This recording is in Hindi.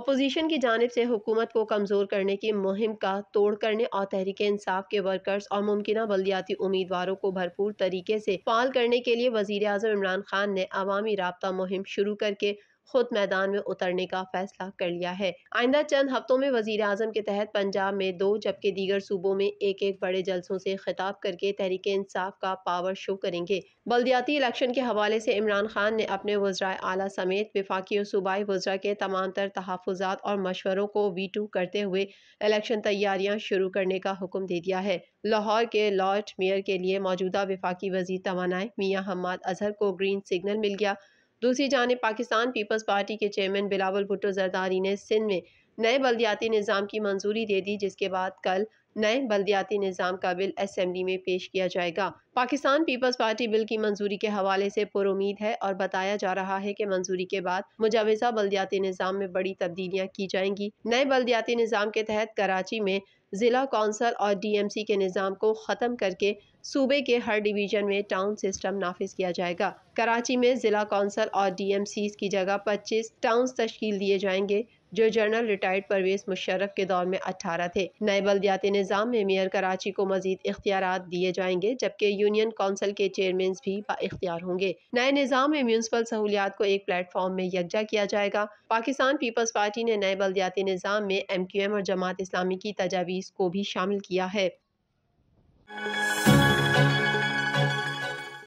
अपोजिशन की जानिब से हुकूमत को कमज़ोर करने की मुहिम का तोड़ करने और तहरीक इंसाफ के वर्कर्स और मुमकिना बल्दियाती उम्मीदवारों को भरपूर तरीके से फाल करने के लिए वज़ीर आज़म इमरान खान ने अवामी राब्ता मुहिम शुरू करके खुद मैदान में उतरने का फैसला कर लिया है। आइंदा चंद हफ्तों में वज़ीर आज़म के तहत पंजाब में 2 जबकि दीगर सूबों में एक बड़े जलसों से खिताब करके तहरीक इंसाफ का पावर शो करेंगे। बल्दियाती इलेक्शन के हवाले से इमरान खान ने अपने वज़राए आला समेत वफाकी और सूबाई वज़रा के तमाम तर तहफ़्फ़ुज़ात और मशवरों को वीटू करते हुए इलेक्शन तैयारियां शुरू करने का हुक्म दे दिया है। लाहौर के लॉर्ड मेयर के लिए मौजूदा वफाकी वज़ीर तवानाई मियां हम्माद अजहर को ग्रीन सिग्नल मिल गया। दूसरी जानिब पाकिस्तान पीपल्स पार्टी के चेयरमैन बिलावल भुट्टो जरदारी ने सिंध में नए बल्दियाती निज़ाम की मंजूरी दे दी, जिसके बाद कल नए बल्दियाती निज़ाम का बिल असेंबली में पेश किया जाएगा। पाकिस्तान पीपल्स पार्टी बिल की मंजूरी के हवाले से पुरुमीद है और बताया जा रहा है कि मंजूरी के बाद मुजाविजा बल्दियाती निज़ाम में बड़ी तब्दीलियां की जाएंगी। नए बल्दियाती निज़ाम के तहत कराची में जिला कौंसल और DMC के निज़ाम को ख़त्म करके सूबे के हर डिवीजन में टाउन सिस्टम नाफिज किया जाएगा। कराची में जिला कौंसल और DMCs की जगह 25 टाउन्स तश्कील दिए जाएंगे, जो जनरल रिटायर्ड परवेज मुशर्रफ के दौर में 18 थे। नए बल्दियाती निज़ाम में मेयर कराची को मजीद इख्तियारात दिए जाएंगे, जबकि यूनियन कौंसिल के चेयरमैन भी बाइख्तियार होंगे। नए निज़ाम में म्यूनसिपल सहूलियात को एक प्लेटफॉर्म में यकजा किया जाएगा। पाकिस्तान पीपल्स पार्टी ने नए बल्दियाती निज़ाम में MQM और जमात इस्लामी की तजावीज़ को भी शामिल किया है।